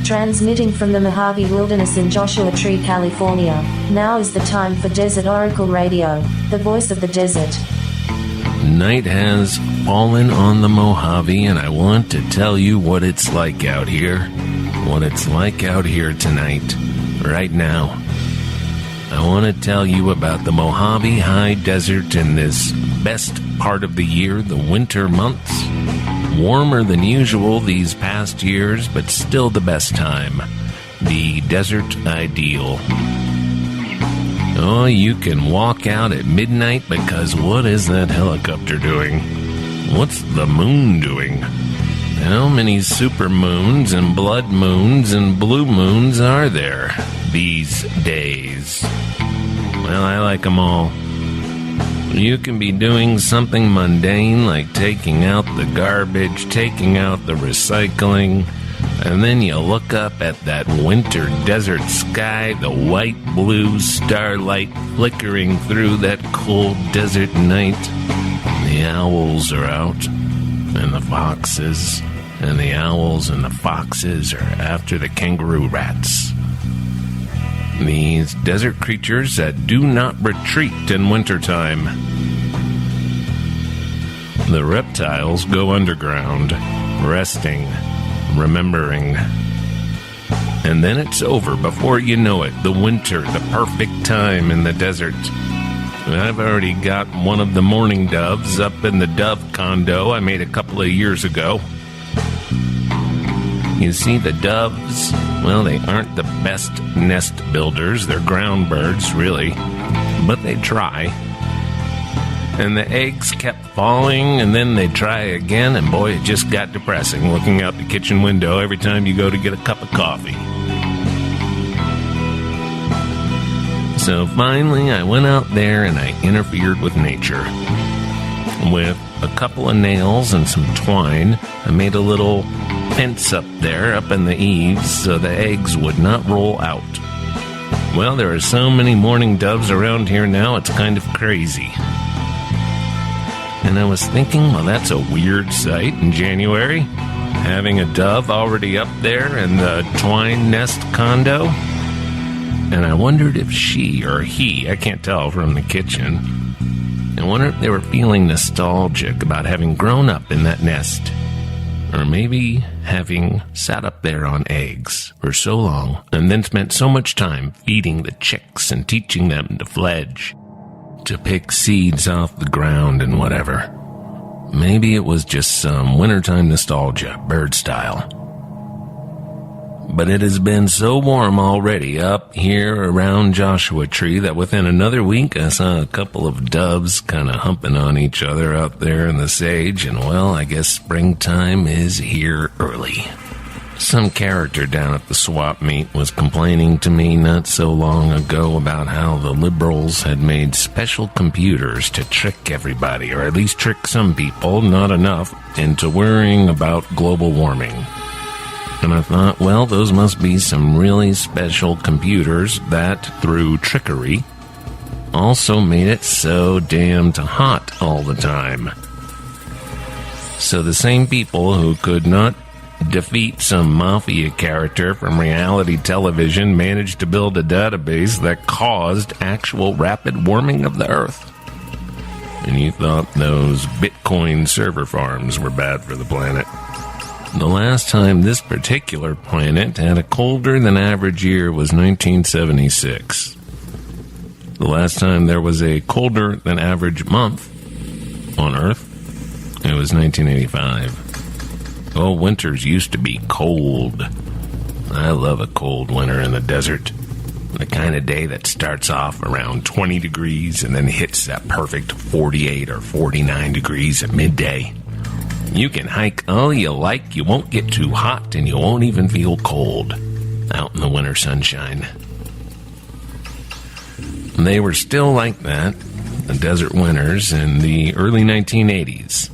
Transmitting from the Mojave Wilderness in Joshua Tree, California, now is the time for Desert Oracle Radio, the voice of the desert. Night has fallen on the Mojave, and I want to tell you what it's like out here. What it's like out here tonight, right now. I want to tell you about the Mojave High Desert in this best part of the year, the winter months. Warmer than usual these past years, but still the best time. The desert ideal. Oh, you can walk out at midnight because what is that helicopter doing? What's the moon doing? How many super moons and blood moons and blue moons are there these days? Well, I like them all. You can be doing something mundane like taking out the garbage, taking out the recycling, and then you look up at that winter desert sky, the white-blue starlight flickering through that cold desert night. The owls are out, and the foxes, and the owls and the foxes are after the kangaroo rats. These desert creatures that do not retreat in wintertime. The reptiles go underground, resting, remembering. And then it's over before you know it. The winter, the perfect time in the desert. I've already got one of the mourning doves up in the dove condo I made a couple of years ago. You see, the doves, well, they aren't the best nest builders. They're ground birds, really. But they try. And the eggs kept falling, and then they'd try again, and boy, it just got depressing looking out the kitchen window every time you go to get a cup of coffee. So finally, I went out there and I interfered with nature. With a couple of nails and some twine, I made a little fence up there, up in the eaves, so the eggs would not roll out. Well, there are so many mourning doves around here now, it's kind of crazy. And I was thinking, well, that's a weird sight in January, having a dove already up there in the twine nest condo. And I wondered if she or he, I can't tell from the kitchen, I wonder if they were feeling nostalgic about having grown up in that nest. Or maybe having sat up there on eggs for so long and then spent so much time feeding the chicks and teaching them to fledge, to pick seeds off the ground and whatever. Maybe it was just some wintertime nostalgia, bird style. But it has been so warm already up here around Joshua Tree that within another week I saw a couple of doves kind of humping on each other out there in the sage, and well, I guess springtime is here early. Some character down at the swap meet was complaining to me not so long ago about how the liberals had made special computers to trick everybody, or at least trick some people, not enough, into worrying about global warming. And I thought, well, those must be some really special computers that, through trickery, also made it so damned hot all the time. So the same people who could not defeat some mafia character from reality television managed to build a database that caused actual rapid warming of the Earth. And you thought those Bitcoin server farms were bad for the planet. The last time this particular planet had a colder than average year was 1976. The last time there was a colder than average month on Earth, it was 1985. Oh, winters used to be cold. I love a cold winter in the desert. The kind of day that starts off around 20 degrees and then hits that perfect 48 or 49 degrees at midday. You can hike all you like, you won't get too hot, and you won't even feel cold out in the winter sunshine. They were still like that, the desert winters, in the early 1980s.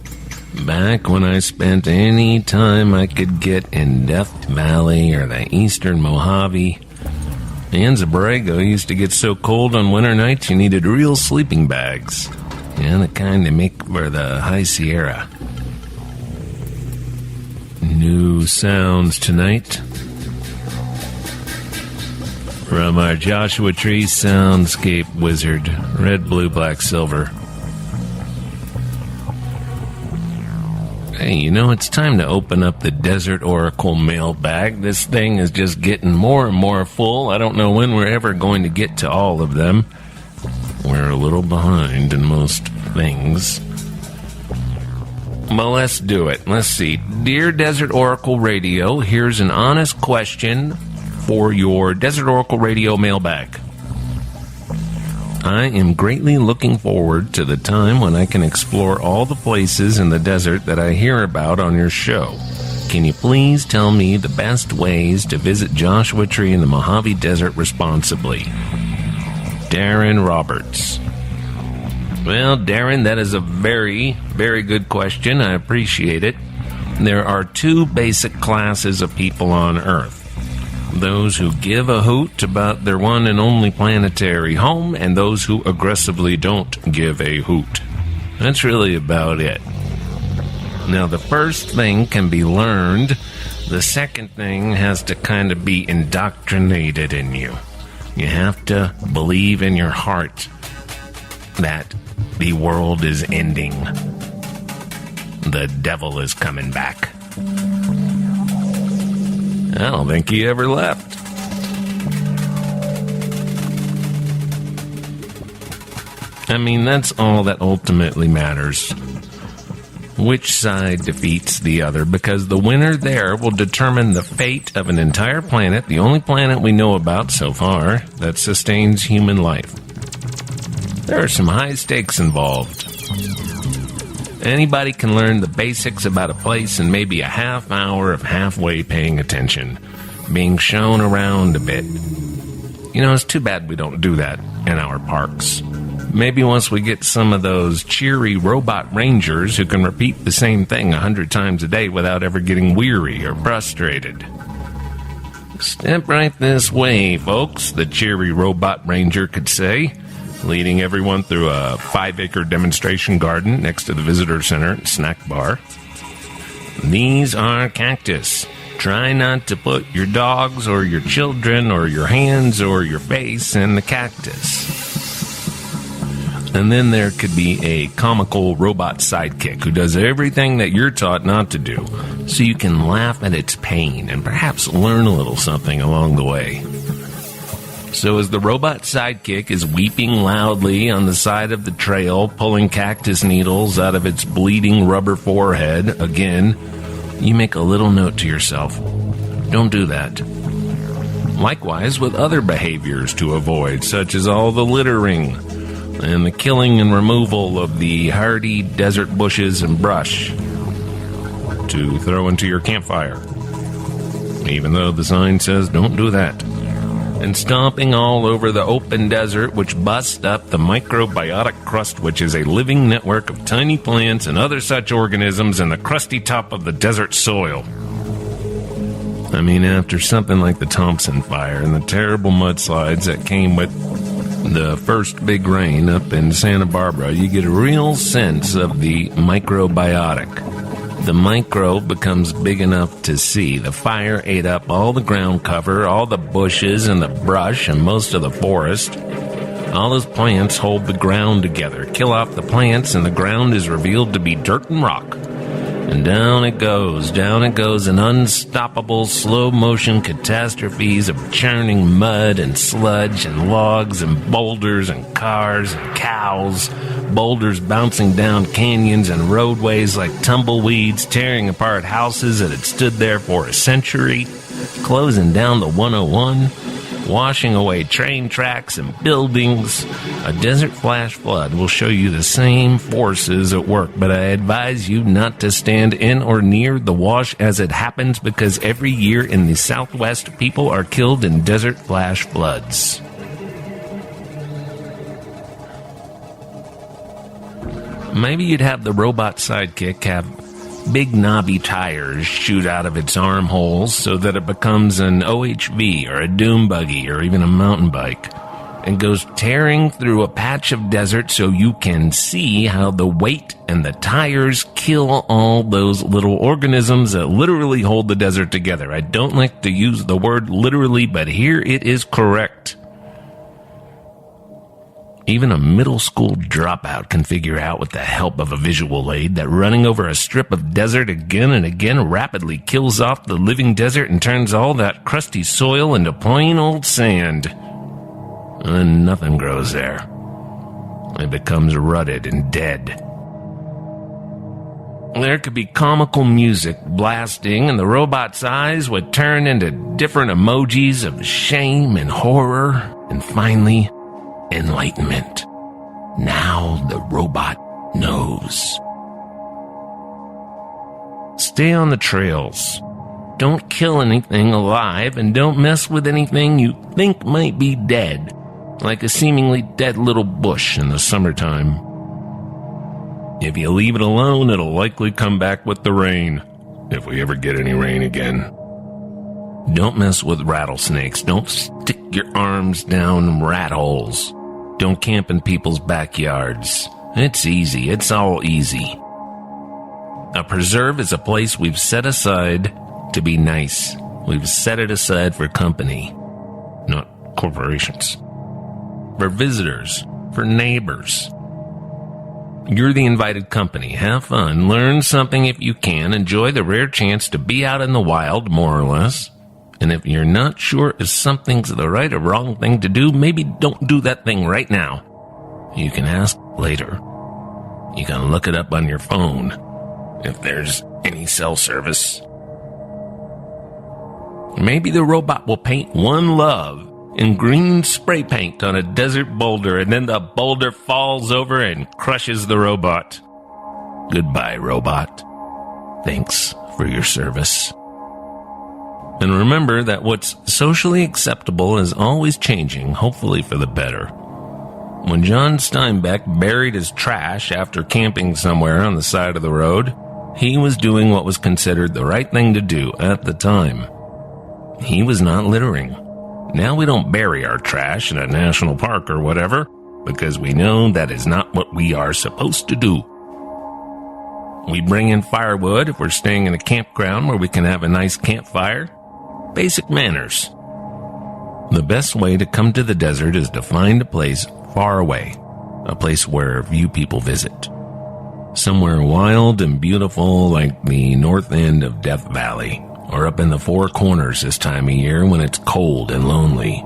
Back when I spent any time I could get in Death Valley or the eastern Mojave. In Zabrego used to get so cold on winter nights you needed real sleeping bags. Yeah, the kind they make for the High Sierra. New sounds tonight. From our Joshua Tree soundscape wizard, red, blue, black, silver. Hey, it's time to open up the Desert Oracle mailbag. This thing is just getting more and more full. I don't know when we're ever going to get to all of them. We're a little behind in most things. Well, let's do it. Let's see. Dear Desert Oracle Radio, here's an honest question for your Desert Oracle Radio mailbag. I am greatly looking forward to the time when I can explore all the places in the desert that I hear about on your show. Can you please tell me the best ways to visit Joshua Tree in the Mojave Desert responsibly? Darren Roberts. Well, Darren, that is a very, very good question. I appreciate it. There are two basic classes of people on Earth. Those who give a hoot about their one and only planetary home, and those who aggressively don't give a hoot. That's really about it. Now, the first thing can be learned. The second thing has to kind of be indoctrinated in you. You have to believe in your heart that the world is ending. The devil is coming back. I don't think he ever left. I mean, that's all that ultimately matters. Which side defeats the other, because the winner there will determine the fate of an entire planet, the only planet we know about so far that sustains human life. There are some high stakes involved. Anybody can learn the basics about a place in maybe a half hour of halfway paying attention, being shown around a bit. It's too bad we don't do that in our parks. Maybe once we get some of those cheery robot rangers who can repeat the same thing 100 times a day without ever getting weary or frustrated. Step right this way, folks, the cheery robot ranger could say, leading everyone through a 5-acre demonstration garden next to the visitor center and snack bar. These are cactus. Try not to put your dogs or your children or your hands or your face in the cactus. And then there could be a comical robot sidekick who does everything that you're taught not to do, so you can laugh at its pain and perhaps learn a little something along the way. So as the robot sidekick is weeping loudly on the side of the trail, pulling cactus needles out of its bleeding rubber forehead, again, you make a little note to yourself. Don't do that. Likewise with other behaviors to avoid, such as all the littering and the killing and removal of the hardy desert bushes and brush to throw into your campfire, even though the sign says don't do that. And stomping all over the open desert, which busts up the microbiotic crust, which is a living network of tiny plants and other such organisms in the crusty top of the desert soil. I mean, after something like the Thompson Fire and the terrible mudslides that came with the first big rain up in Santa Barbara, you get a real sense of the microbiotic. The microbe becomes big enough to see. The fire ate up all the ground cover, all the bushes and the brush and most of the forest. All those plants hold the ground together. Kill off the plants and the ground is revealed to be dirt and rock. And down it goes in unstoppable slow-motion catastrophes of churning mud and sludge and logs and boulders and cars and cows, boulders bouncing down canyons and roadways like tumbleweeds, tearing apart houses that had stood there for a century, closing down the 101, washing away train tracks and buildings. A desert flash flood will show you the same forces at work, but I advise you not to stand in or near the wash as it happens, because every year in the Southwest, people are killed in desert flash floods. Maybe you'd have the robot sidekick have big knobby tires shoot out of its armholes so that it becomes an OHV or a doom buggy or even a mountain bike. and goes tearing through a patch of desert so you can see how the weight and the tires kill all those little organisms that literally hold the desert together. I don't like to use the word literally, but here it is correct. Even a middle school dropout can figure out with the help of a visual aid that running over a strip of desert again and again rapidly kills off the living desert and turns all that crusty soil into plain old sand. And nothing grows there. It becomes rutted and dead. There could be comical music blasting, and the robot's eyes would turn into different emojis of shame and horror, and finally, enlightenment. Now the robot knows. Stay on the trails. Don't kill anything alive, and don't mess with anything you think might be dead, like a seemingly dead little bush in the summertime. If you leave it alone, it'll likely come back with the rain, if we ever get any rain again. Don't mess with rattlesnakes. Don't stick your arms down rat holes. Don't camp in people's backyards. It's easy. It's all easy. A preserve is a place we've set aside to be nice. We've set it aside for company, not corporations. For visitors, for neighbors. You're the invited company. Have fun, learn something if you can, enjoy the rare chance to be out in the wild, more or less. And if you're not sure if something's the right or wrong thing to do, maybe don't do that thing right now. You can ask later. You can look it up on your phone, if there's any cell service. Maybe the robot will paint one love in green spray paint on a desert boulder, and then the boulder falls over and crushes the robot. Goodbye, robot. Thanks for your service. And remember that what's socially acceptable is always changing, hopefully for the better. When John Steinbeck buried his trash after camping somewhere on the side of the road, he was doing what was considered the right thing to do at the time. He was not littering. Now we don't bury our trash in a national park or whatever, because we know that is not what we are supposed to do. We bring in firewood if we're staying in a campground where we can have a nice campfire. Basic manners. The best way to come to the desert is to find a place far away, a place where few people visit. Somewhere wild and beautiful like the north end of Death Valley, or up in the Four Corners this time of year when it's cold and lonely.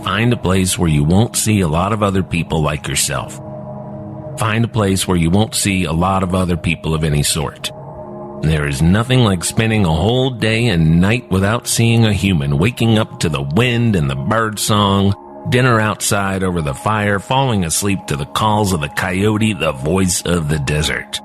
Find a place where you won't see a lot of other people like yourself. Find a place where you won't see a lot of other people of any sort. There is nothing like spending a whole day and night without seeing a human, waking up to the wind and the bird song, dinner outside over the fire, falling asleep to the calls of the coyote, the voice of the desert.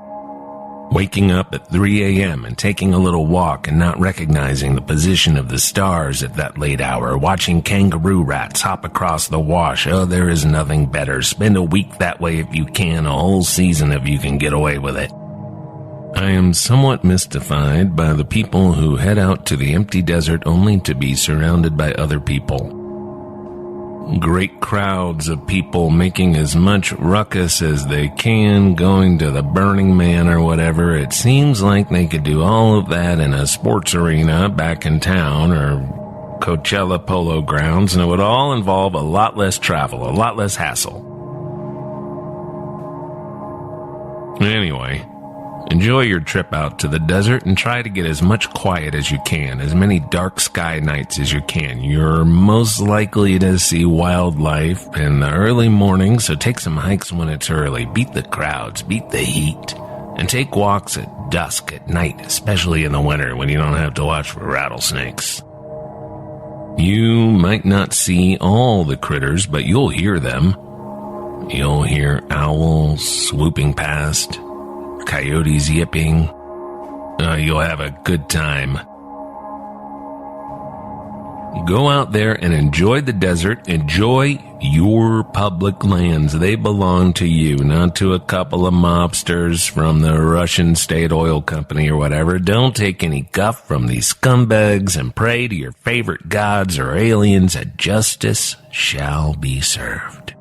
Waking up at 3 a.m. and taking a little walk and not recognizing the position of the stars at that late hour, watching kangaroo rats hop across the wash. Oh, there is nothing better. Spend a week that way if you can, a whole season if you can get away with it. I am somewhat mystified by the people who head out to the empty desert only to be surrounded by other people. Great crowds of people making as much ruckus as they can, going to the Burning Man or whatever. It seems like they could do all of that in a sports arena back in town or Coachella Polo Grounds, and it would all involve a lot less travel, a lot less hassle. Anyway, enjoy your trip out to the desert and try to get as much quiet as you can, as many dark sky nights as you can. You're most likely to see wildlife in the early morning, so take some hikes when it's early. Beat the crowds, beat the heat, and take walks at dusk at night, especially in the winter when you don't have to watch for rattlesnakes. You might not see all the critters, but you'll hear them. You'll hear owls swooping past, coyotes yipping. You'll have a good time. Go out there and enjoy the desert. Enjoy your public lands. They belong to you, not to a couple of mobsters from the Russian State Oil Company or whatever. Don't take any guff from these scumbags and pray to your favorite gods or aliens that justice shall be served.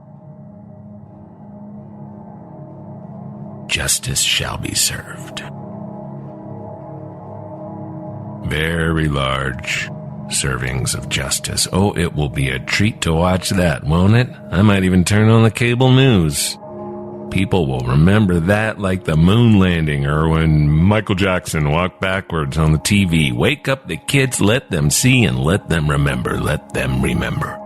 Justice shall be served. Very large servings of justice. Oh, it will be a treat to watch that, won't it? I might even turn on the cable news. People will remember that like the moon landing or when Michael Jackson walked backwards on the TV. Wake up the kids, let them see and let them remember. Let them remember.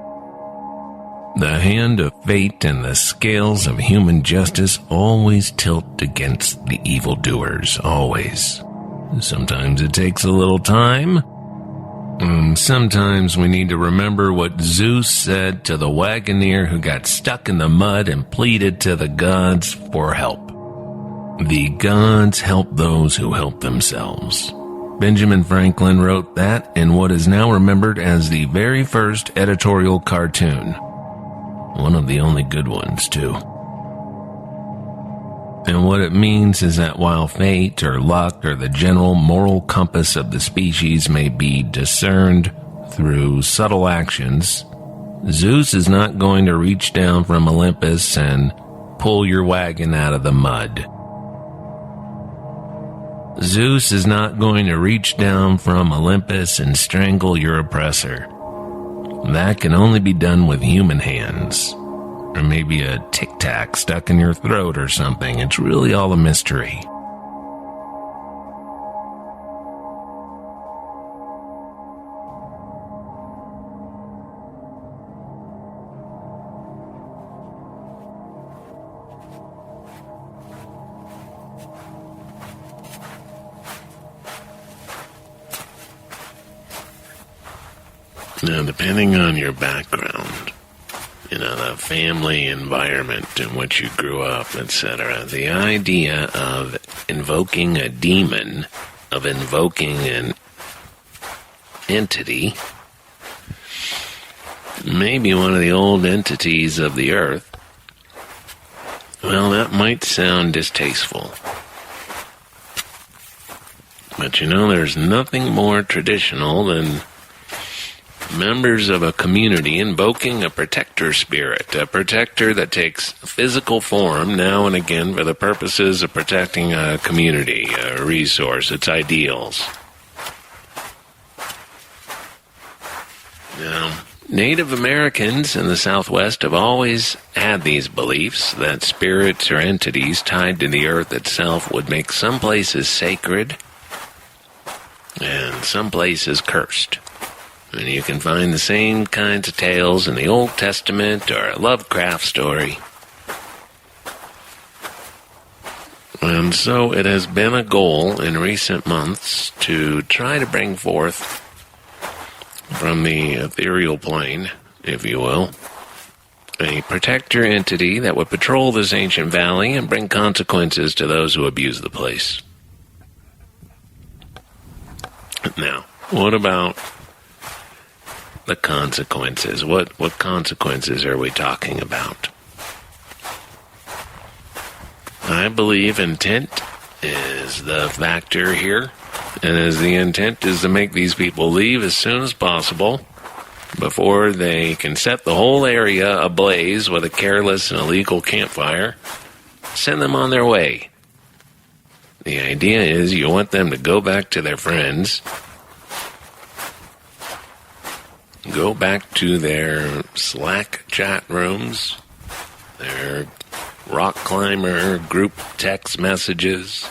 The hand of fate and the scales of human justice always tilt against the evildoers, always. Sometimes it takes a little time. Sometimes we need to remember what Zeus said to the wagoner who got stuck in the mud and pleaded to the gods for help. The gods help those who help themselves. Benjamin Franklin wrote that in what is now remembered as the very first editorial cartoon. One of the only good ones, too. And what it means is that while fate or luck or the general moral compass of the species may be discerned through subtle actions, Zeus is not going to reach down from Olympus and pull your wagon out of the mud. Zeus is not going to reach down from Olympus and strangle your oppressor. That can only be done with human hands. Or maybe a tic-tac stuck in your throat or something. It's really all a mystery. Now, depending on your background, the family environment in which you grew up, etc., the idea of invoking a demon, of invoking an entity, maybe one of the old entities of the earth, well, that might sound distasteful. But there's nothing more traditional than members of a community invoking a protector spirit, a protector that takes physical form now and again for the purposes of protecting a community, a resource, its ideals. Now, Native Americans in the Southwest have always had these beliefs that spirits or entities tied to the earth itself would make some places sacred and some places cursed. And you can find the same kinds of tales in the Old Testament or a Lovecraft story. And so it has been a goal in recent months to try to bring forth from the ethereal plane, if you will, a protector entity that would patrol this ancient valley and bring consequences to those who abuse the place. Now, what about the consequences? What consequences are we talking about? I believe intent is the factor here, and as the intent is to make these people leave as soon as possible before they can set the whole area ablaze with a careless and illegal campfire, send them on their way. The idea is you want them to go back to their friends, go back to their Slack chat rooms, their rock climber group text messages,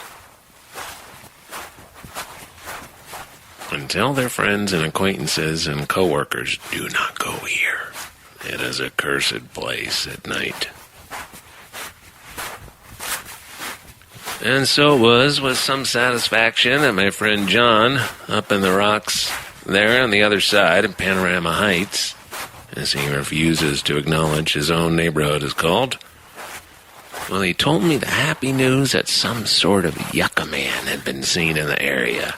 and tell their friends and acquaintances and coworkers, do not go here. It is a cursed place at night. And so it was with some satisfaction that my friend John, up in the rocks there on the other side of Panorama Heights, as he refuses to acknowledge his own neighborhood is called, well, he told me the happy news that some sort of Yucca Man had been seen in the area.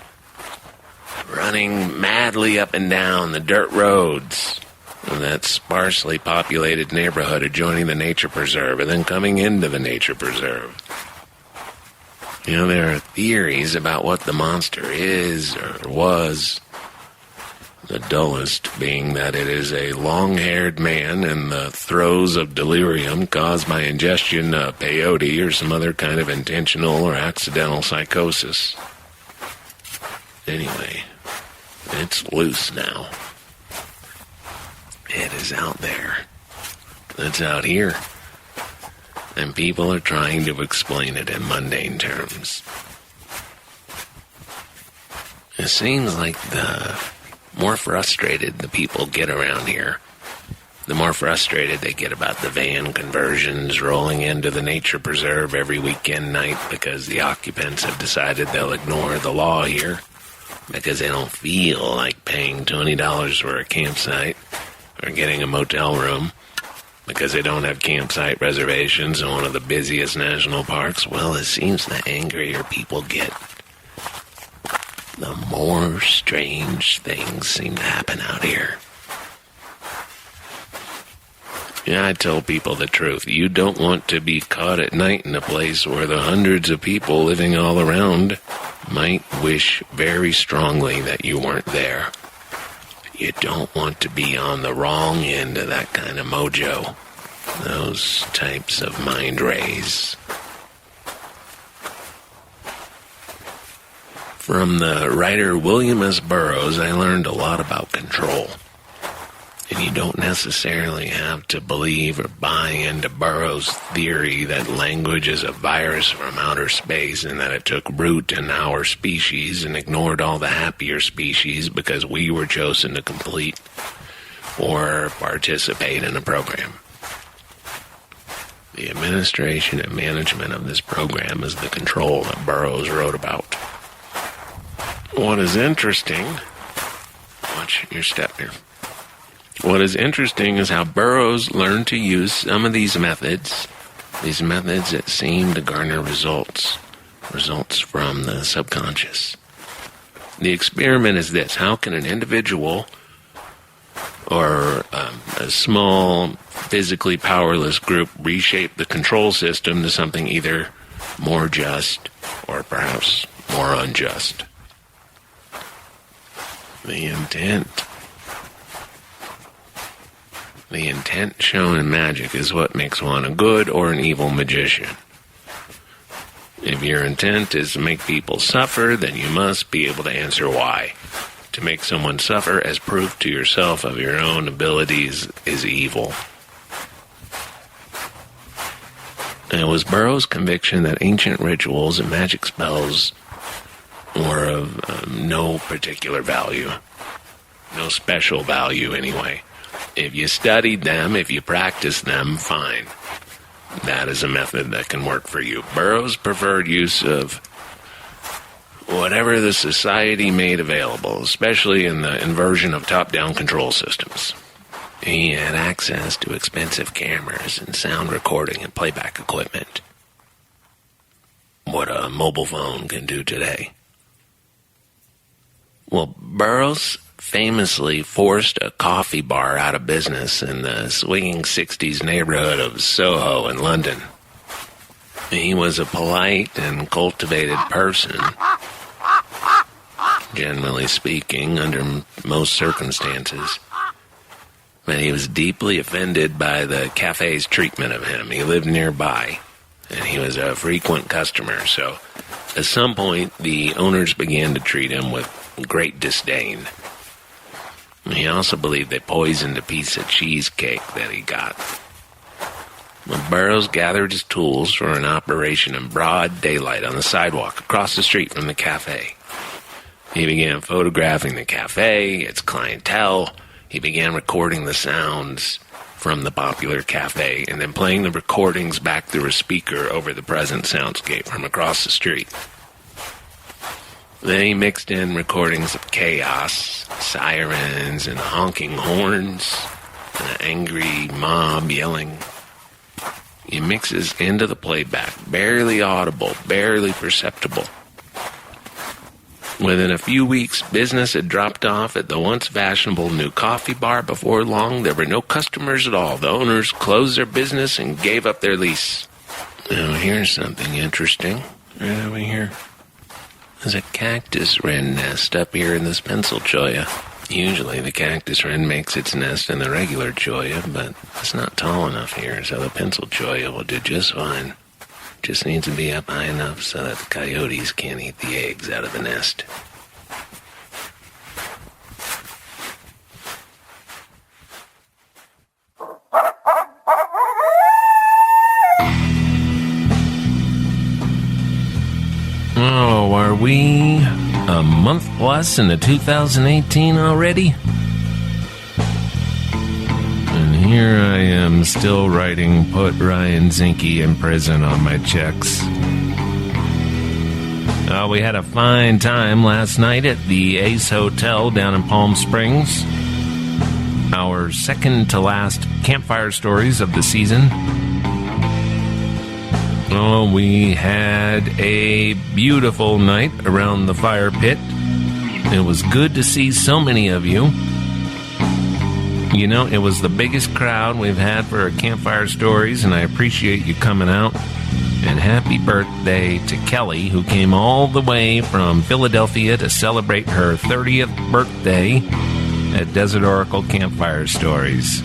running madly up and down the dirt roads of that sparsely populated neighborhood adjoining the nature preserve and then coming into the nature preserve. You know, there are theories about what the monster is or was. The dullest being that it is a long-haired man in the throes of delirium caused by ingestion of peyote or some other kind of intentional or accidental psychosis. Anyway, it's loose now. It is out there. It's out here. And people are trying to explain it in mundane terms. It seems like the more frustrated the people get around here, the more frustrated they get about the van conversions rolling into the nature preserve every weekend night because the occupants have decided they'll ignore the law here because they don't feel like paying $20 for a campsite or getting a motel room because they don't have campsite reservations in one of the busiest national parks. Well, it seems the angrier people get, the more strange things seem to happen out here. Yeah, I tell people the truth. You don't want to be caught at night in a place where the hundreds of people living all around might wish very strongly that you weren't there. You don't want to be on the wrong end of that kind of mojo. Those types of mind rays. From the writer William S. Burroughs, I learned a lot about control. And you don't necessarily have to believe or buy into Burroughs' theory that language is a virus from outer space and that it took root in our species and ignored all the happier species because we were chosen to complete or participate in a program. The administration and management of this program is the control that Burroughs wrote about. What is interesting, watch your step here. What is interesting is how Burroughs learned to use some of these methods that seem to garner results from the subconscious. The experiment is this: how can an individual or a small, physically powerless group reshape the control system to something either more just or perhaps more unjust? The intent shown in magic is what makes one a good or an evil magician. If your intent is to make people suffer, then you must be able to answer why. To make someone suffer as proof to yourself of your own abilities is evil. And it was Burroughs' conviction that ancient rituals and magic spells were of no particular value. No special value, anyway. If you studied them, if you practiced them, fine. That is a method that can work for you. Burroughs preferred use of whatever the society made available, especially in the inversion of top-down control systems. He had access to expensive cameras and sound recording and playback equipment. What a mobile phone can do today. Well, Burroughs famously forced a coffee bar out of business in the swinging 60s neighborhood of Soho in London. He was a polite and cultivated person, generally speaking, under most circumstances. But he was deeply offended by the cafe's treatment of him. He lived nearby, and he was a frequent customer, so at some point the owners began to treat him with great disdain. He also believed they poisoned a piece of cheesecake that he got. When Burroughs gathered his tools for an operation in broad daylight on the sidewalk across the street from the cafe. He began photographing the cafe, its clientele. He began recording the sounds from the popular cafe and then playing the recordings back through a speaker over the present soundscape from across the street. Then he mixed in recordings of chaos, sirens, and honking horns, and an angry mob yelling. He mixes into the playback, barely audible, barely perceptible. Within a few weeks, business had dropped off at the once fashionable new coffee bar. Before long, there were no customers at all. The owners closed their business and gave up their lease. Now, here's something interesting. Right over here. There's a cactus wren nest up here in this pencil cholla. Usually the cactus wren makes its nest in the regular cholla, but it's not tall enough here, so the pencil cholla will do just fine. Just needs to be up high enough so that the coyotes can't eat the eggs out of the nest. Oh, are we a month plus into 2018 already? And here I am still writing "Put Ryan Zinke in prison" on my checks. We had a fine time last night at the Ace Hotel down in Palm Springs. Our second to last campfire stories of the season. Oh, we had a beautiful night around the fire pit. It was good to see so many of you. You know, it was the biggest crowd we've had for our campfire stories, and I appreciate you coming out. And happy birthday to Kelly, who came all the way from Philadelphia to celebrate her 30th birthday at Desert Oracle Campfire Stories.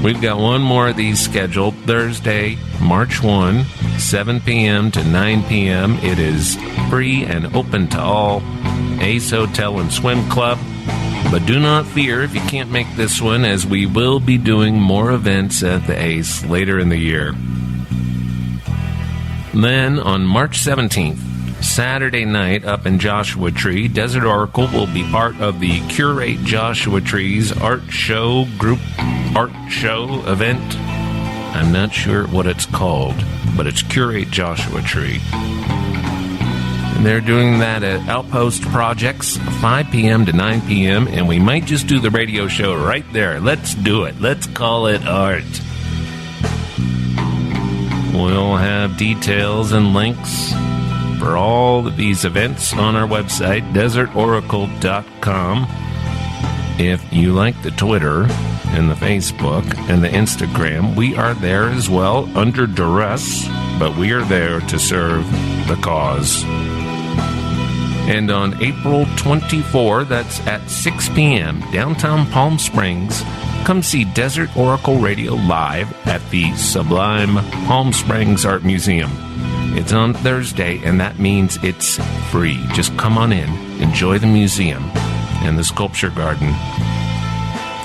We've got one more of these scheduled Thursday, March 1, 7 p.m. to 9 p.m. It is free and open to all. Ace Hotel and Swim Club. But do not fear if you can't make this one, as we will be doing more events at the Ace later in the year. Then, on March 17th, Saturday night up in Joshua Tree, Desert Oracle will be part of the Curate Joshua Tree's art show event. I'm not sure what it's called, but it's Curate Joshua Tree. And they're doing that at Outpost Projects, 5 p.m. to 9 p.m., and we might just do the radio show right there. Let's do it. Let's call it art. We'll have details and links for all of these events on our website, desertoracle.com. If you like the Twitter and the Facebook and the Instagram, we are there as well, under duress, but we are there to serve the cause. And on April 24, that's at 6 p.m., downtown Palm Springs, come see Desert Oracle Radio live at the Sublime Palm Springs Art Museum. It's on Thursday, and that means it's free. Just come on in, enjoy the museum and the sculpture garden.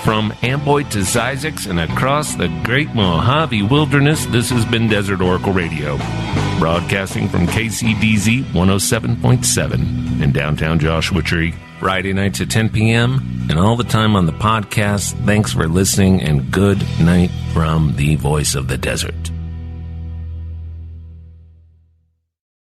From Amboy to Zzyzx and across the Great Mojave Wilderness, this has been Desert Oracle Radio, broadcasting from KCDZ 107.7 in downtown Joshua Tree. Friday nights at 10 p.m. and all the time on the podcast. Thanks for listening, and good night from the voice of the desert.